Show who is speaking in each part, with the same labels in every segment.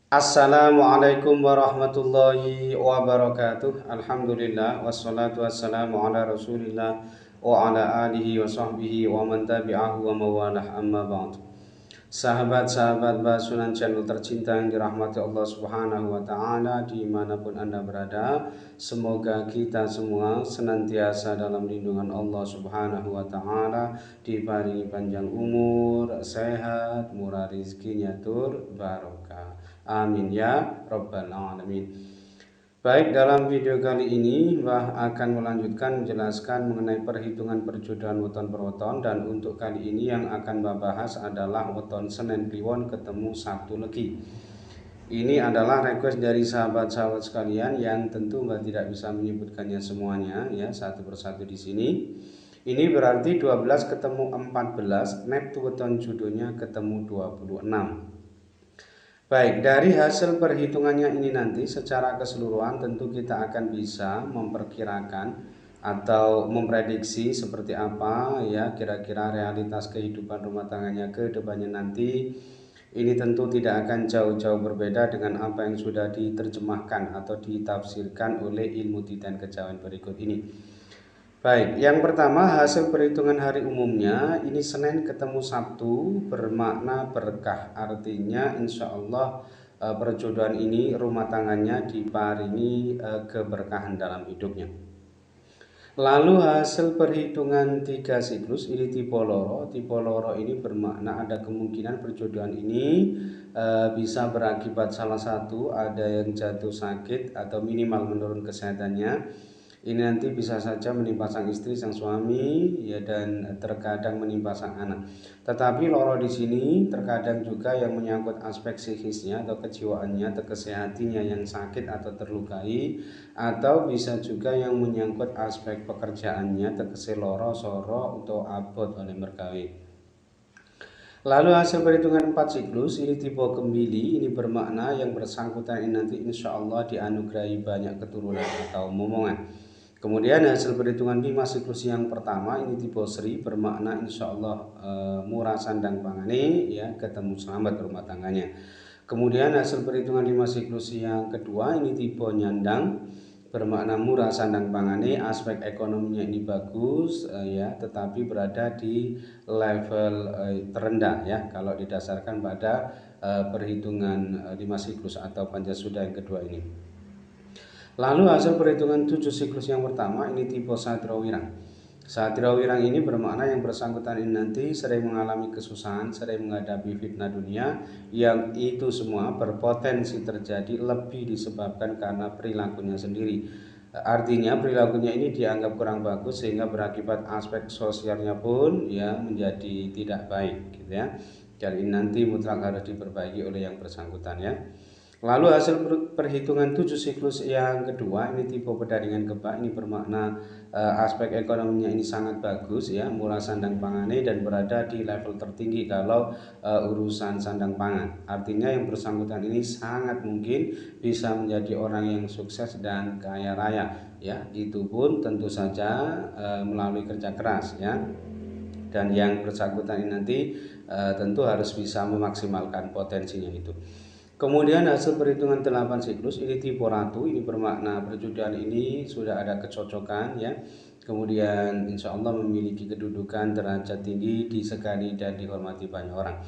Speaker 1: Assalamualaikum warahmatullahi wabarakatuh. Alhamdulillah wassalatu wassalamu ala Rasulillah wa ala alihi wa sahbihi wa man tabi'ahu wa mawalah amma ba'd. Sahabat-sahabat Basunan channel tercinta yang dirahmati Allah Subhanahu wa taala dimanapun Anda berada, semoga kita semua senantiasa dalam lindungan Allah Subhanahu wa taala, diparingi panjang umur, sehat, murah rezekinya tur barokah. Amin ya rabbal alamin. Baik, dalam video kali ini Mbah akan melanjutkan menjelaskan mengenai perhitungan perjodohan weton per weton, dan untuk kali ini yang akan Mbah bahas adalah weton Senin Kliwon ketemu Sabtu Legi. Ini adalah request dari sahabat-sahabat sekalian yang tentu Mbah tidak bisa menyebutkannya semuanya ya satu persatu di sini. Ini berarti 12 ketemu 14, neptu weton jodohnya ketemu 26. Baik, dari hasil perhitungannya ini nanti secara keseluruhan tentu kita akan bisa memperkirakan atau memprediksi seperti apa ya kira-kira realitas kehidupan rumah tangganya ke depannya nanti. Ini tentu tidak akan jauh-jauh berbeda dengan apa yang sudah diterjemahkan atau ditafsirkan oleh ilmu titan kejawen berikut ini. Baik, yang pertama hasil perhitungan hari umumnya ini Senin ketemu Sabtu bermakna berkah, artinya insya Allah perjodohan ini rumah tangganya diparingi keberkahan dalam hidupnya. Lalu hasil perhitungan 3 siklus ini tipe loro. Tipe loro ini bermakna ada kemungkinan perjodohan ini bisa berakibat salah satu ada yang jatuh sakit atau minimal menurun kesehatannya. Ini nanti bisa saja menimpa sang istri, sang suami, ya, dan terkadang menimpa sang anak. Tetapi loro di sini terkadang juga yang menyangkut aspek psikisnya atau kejiwaannya atau kesehatinya yang sakit atau terlukai, atau bisa juga yang menyangkut aspek pekerjaannya terkese loro soro atau abot oleh mergawe. Lalu hasil perhitungan 4 siklus ini tipe kembili, ini bermakna yang bersangkutan ini nanti insya Allah dianugerahi banyak keturunan atau momongan. Kemudian hasil perhitungan 5 siklus yang pertama ini tipe Sri, bermakna insya Allah murah sandang pangane ya, ketemu selamat rumah tangganya. Kemudian hasil perhitungan 5 siklus yang kedua ini tipe Nyandang, bermakna murah sandang pangane, aspek ekonominya ini bagus ya, tetapi berada di level terendah ya kalau didasarkan pada perhitungan 5 siklus atau Pancasuda yang kedua ini. Lalu hasil perhitungan 7 siklus yang pertama ini tipe Satrio Wirang. Satrio Wirang ini bermakna yang bersangkutan ini nanti sering mengalami kesusahan, sering menghadapi fitnah dunia, yang itu semua berpotensi terjadi lebih disebabkan karena perilakunya sendiri. Artinya perilakunya ini dianggap kurang bagus sehingga berakibat aspek sosialnya pun ya menjadi tidak baik gitu ya. Jadi nanti mutlak harus diperbaiki oleh yang bersangkutan ya. Lalu hasil perhitungan 7 siklus yang kedua ini tipe pedaringan kebak, ini bermakna aspek ekonominya ini sangat bagus ya, murah sandang pangane dan berada di level tertinggi kalau urusan sandang pangan. Artinya yang bersangkutan ini sangat mungkin bisa menjadi orang yang sukses dan kaya raya ya. Itu pun tentu saja melalui kerja keras ya. Dan yang bersangkutan ini nanti tentu harus bisa memaksimalkan potensinya itu. Kemudian hasil perhitungan 8 siklus ini tipe ratu, ini bermakna perjodohan ini sudah ada kecocokan ya. Kemudian insya Allah memiliki kedudukan derajat tinggi, disegani dan dihormati banyak orang.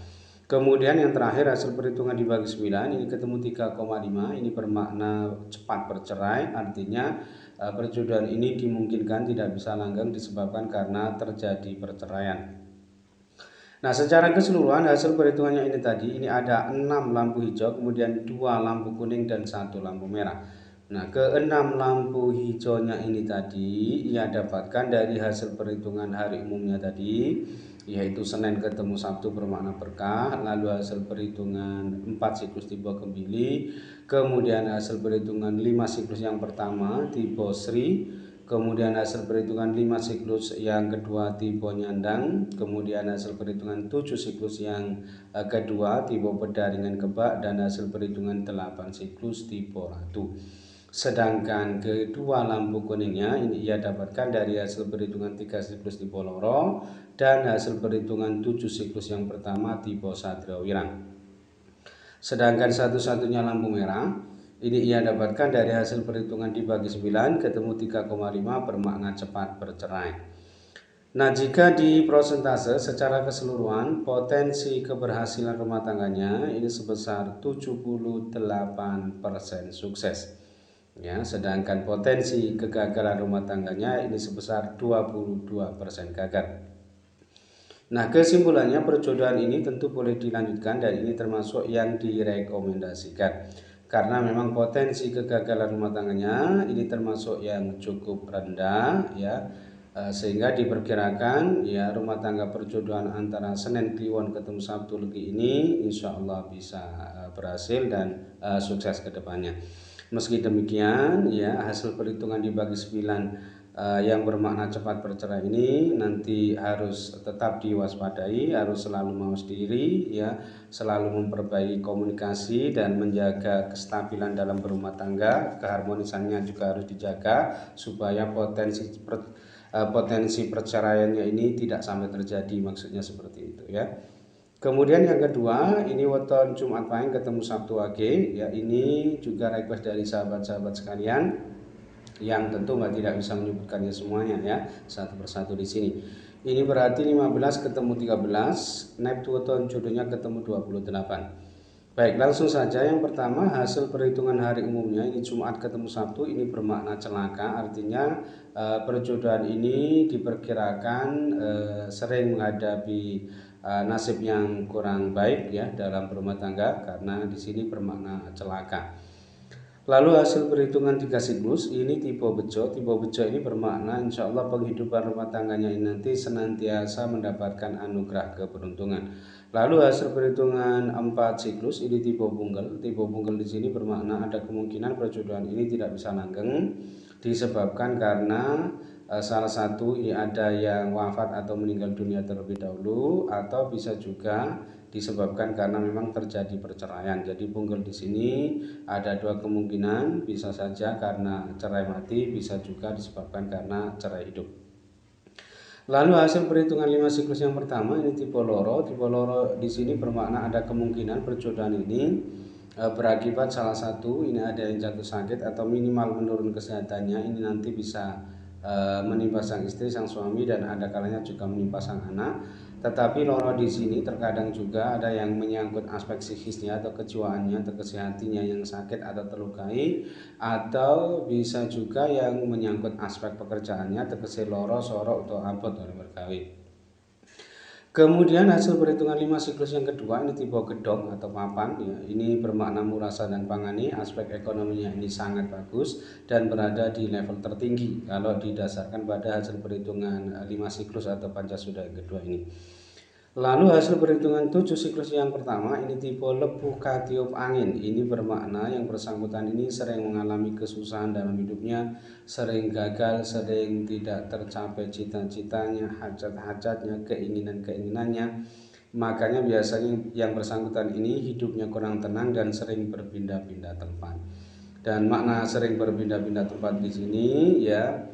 Speaker 1: Kemudian yang terakhir hasil perhitungan dibagi 9 ini ketemu 3,5, ini bermakna cepat bercerai, artinya perjodohan ini dimungkinkan tidak bisa langgeng disebabkan karena terjadi perceraian. Nah, secara keseluruhan hasil perhitungannya ini tadi, ini ada 6 lampu hijau, kemudian 2 lampu kuning dan 1 lampu merah. Nah, ke-6 lampu hijaunya ini tadi ia dapatkan dari hasil perhitungan hari umumnya tadi, yaitu Senin ketemu Sabtu bermakna berkah, lalu hasil perhitungan 4 siklus tipe kembili, kemudian hasil perhitungan 5 siklus yang pertama tipe Sri, kemudian hasil perhitungan 5 siklus yang kedua tipe Nyandang, kemudian hasil perhitungan 7 siklus yang kedua tipe Pedaringan Kebak, dan hasil perhitungan 8 siklus tipe Ratu. Sedangkan kedua lampu kuningnya ini ia dapatkan dari hasil perhitungan 3 siklus tipe Loro dan hasil perhitungan 7 siklus yang pertama tipe Satrio Wirang. Sedangkan satu-satunya lampu merah ini ia dapatkan dari hasil perhitungan dibagi 9 ketemu 3,5 bermakna cepat bercerai. Nah, jika di prosentase secara keseluruhan potensi keberhasilan rumah tangganya ini sebesar 78% sukses. Ya, sedangkan potensi kegagalan rumah tangganya ini sebesar 22% gagal. Nah, kesimpulannya perjodohan ini tentu boleh dilanjutkan dan ini termasuk yang direkomendasikan. Karena memang potensi kegagalan rumah tangganya ini termasuk yang cukup rendah ya. Sehingga diperkirakan ya rumah tangga perjodohan antara Senin Kliwon ketemu Sabtu Legi ini insya Allah bisa berhasil dan sukses ke depannya. Meski demikian ya hasil perhitungan dibagi 9 yang bermakna cepat bercerai ini nanti harus tetap diwaspadai, harus selalu mawas diri ya, selalu memperbaiki komunikasi dan menjaga kestabilan dalam berumah tangga, keharmonisannya juga harus dijaga supaya potensi perceraiannya ini tidak sampai terjadi, maksudnya seperti itu ya. Kemudian yang kedua, ini weton Jumat Pahing ketemu Sabtu Wage ya, ini juga request dari sahabat-sahabat sekalian yang tentu tidak bisa menyebutkannya semuanya ya satu persatu di sini. Ini berarti 15 ketemu 13, Neptune jodohnya ketemu 28. Baik, langsung saja yang pertama hasil perhitungan hari umumnya ini Jumat ketemu Sabtu ini bermakna celaka, artinya perjodohan ini diperkirakan sering menghadapi nasib yang kurang baik ya dalam berumah tangga karena di sini bermakna celaka. Lalu hasil perhitungan 3 siklus ini tipe bejo. Tipe bejo ini bermakna insya Allah penghidupan rumah tangganya ini nanti senantiasa mendapatkan anugerah keberuntungan. Lalu hasil perhitungan 4 siklus ini tipe bunggel. Tipe bunggel di sini bermakna ada kemungkinan perjodohan ini tidak bisa langgeng disebabkan karena salah satu ini ada yang wafat atau meninggal dunia terlebih dahulu atau bisa juga disebabkan karena memang terjadi perceraian. Jadi bunggel di sini ada dua kemungkinan, bisa saja karena cerai mati, bisa juga disebabkan karena cerai hidup. Lalu hasil perhitungan 5 siklus yang pertama ini tipe loro. Tipe loro di sini bermakna ada kemungkinan perjodohan ini berakibat salah satu ini ada yang jatuh sakit atau minimal menurun kesehatannya, ini nanti bisa menimpa sang istri, sang suami dan ada kalanya juga menimpa sang anak. Tetapi loro di sini terkadang juga ada yang menyangkut aspek psikisnya atau kejiwaannya atau kesehatannya yang sakit atau terlukai, atau bisa juga yang menyangkut aspek pekerjaannya tegese loro soro atau abot oleh bergawe. Kemudian hasil perhitungan 5 siklus yang kedua ini tipe gedong atau papan ya. Ini bermakna murasa dan pangani, aspek ekonominya ini sangat bagus dan berada di level tertinggi kalau didasarkan pada hasil perhitungan 5 siklus atau pancasuda yang kedua ini. Lalu hasil perhitungan 7 siklus yang pertama ini tipe lepuh katiup angin. Ini bermakna yang bersangkutan ini sering mengalami kesusahan dalam hidupnya, sering gagal, sering tidak tercapai cita-citanya, hajat-hajatnya, keinginan-keinginannya. Makanya biasanya yang bersangkutan ini hidupnya kurang tenang dan sering berpindah-pindah tempat. Dan makna sering berpindah-pindah tempat di sini ya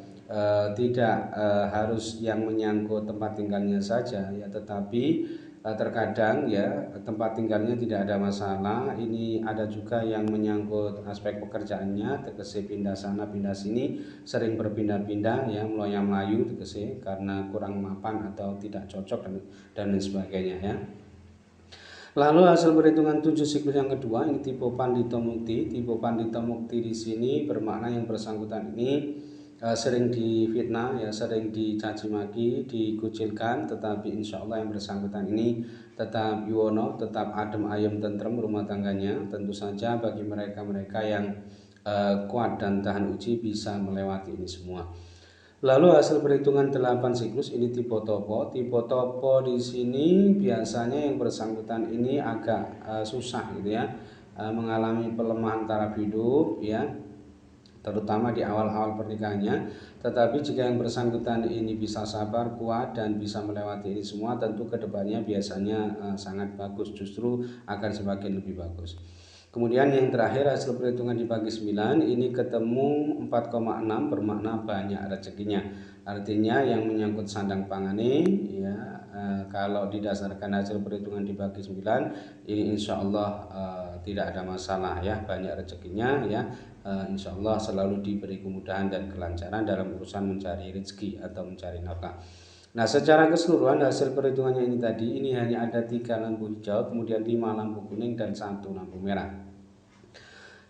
Speaker 1: tidak harus yang menyangkut tempat tinggalnya saja ya, tetapi terkadang ya tempat tinggalnya tidak ada masalah, ini ada juga yang menyangkut aspek pekerjaannya, tegese pindah sana pindah sini, sering berpindah-pindah ya, meloya-melayu tegese karena kurang mapan atau tidak cocok dan lain sebagainya ya. Lalu hasil perhitungan 7 siklus yang kedua ini tipe Pandita Mukti. Tipe Pandita Mukti di sini bermakna yang bersangkutan ini sering difitnah ya, sering dicaci maki, dikucilkan, tetapi insya Allah yang bersangkutan ini tetap yuwono, tetap adem ayem tentrem rumah tangganya. Tentu saja bagi mereka-mereka yang kuat dan tahan uji bisa melewati ini semua. Lalu hasil perhitungan 8 siklus ini tipe topo. Tipe topo di sini biasanya yang bersangkutan ini agak susah gitu ya, mengalami pelemahan taraf hidup ya, terutama di awal-awal pernikahannya. Tetapi jika yang bersangkutan ini bisa sabar, kuat dan bisa melewati ini semua, tentu kedepannya biasanya sangat bagus, justru akan semakin lebih bagus. Kemudian yang terakhir hasil perhitungan dibagi 9 ini ketemu 4,6 bermakna banyak rezekinya. Artinya yang menyangkut sandang pangane ya, kalau didasarkan hasil perhitungan dibagi 9 ini insya Allah tidak ada masalah ya, banyak rezekinya ya, insya Allah selalu diberi kemudahan dan kelancaran dalam urusan mencari rezeki atau mencari nafkah. Nah, secara keseluruhan hasil perhitungannya ini tadi ini hanya ada 3 lampu hijau, kemudian 5 lampu kuning dan 1 lampu merah.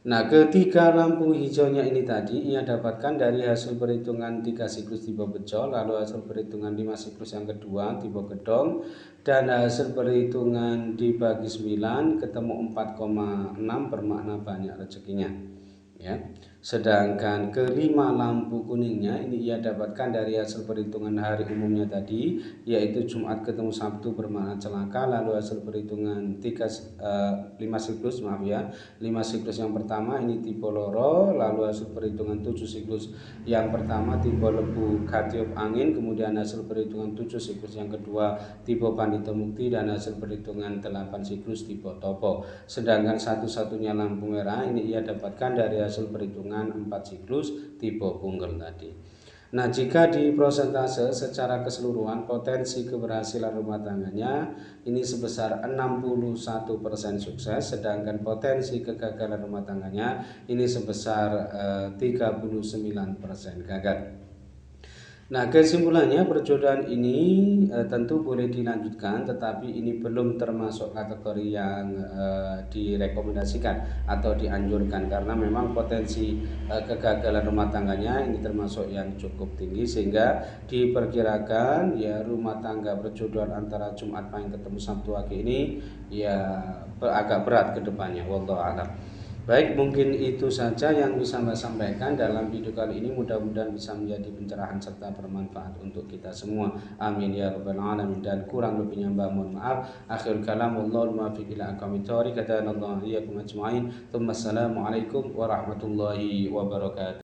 Speaker 1: Nah, ketiga lampu hijaunya ini tadi ia dapatkan dari hasil perhitungan 3 siklus tipe bejo, lalu hasil perhitungan 5 siklus yang kedua tipe gedong, dan hasil perhitungan dibagi 9 ketemu 4,6 bermakna banyak rezekinya. Ya. Sedangkan kelima lampu kuningnya ini ia dapatkan dari hasil perhitungan hari umumnya tadi, yaitu Jumat ketemu Sabtu bermakna celaka, lalu hasil perhitungan 5 siklus maaf ya, 5 siklus yang pertama ini tipe loro, lalu hasil perhitungan 7 siklus yang pertama tipe lebu katiup angin, kemudian hasil perhitungan 7 siklus yang kedua tipe pandita mukti, dan hasil perhitungan 8 siklus tipe topo. Sedangkan satu-satunya lampu merah ini ia dapatkan dari hasil perhitungan 4 siklus tipe punggel tadi. Nah, jika di prosentase secara keseluruhan potensi keberhasilan rumah tangganya ini sebesar 61% sukses, sedangkan potensi kegagalan rumah tangganya ini sebesar 39% gagal. Nah, kesimpulannya perjodohan ini tentu boleh dilanjutkan, tetapi ini belum termasuk kategori yang direkomendasikan atau dianjurkan, karena memang potensi kegagalan rumah tangganya ini termasuk yang cukup tinggi, sehingga diperkirakan ya rumah tangga perjodohan antara Jumat Pahing ketemu Sabtu Wage ini ya agak berat ke depannya. Wallahu a'lam. Baik, mungkin itu saja yang bisa Mbak sampaikan dalam video kali ini. Mudah-mudahan bisa menjadi pencerahan serta bermanfaat untuk kita semua. Amin ya rabbal alamin. Dan kurang lebihnya Mbak mohon maaf. Akhirul kalam, wallahul muwaffiq ila aqwamit thoriq. Qadanallahu iyyakum ajma'in. Assalamualaikum warahmatullahi wabarakatuh.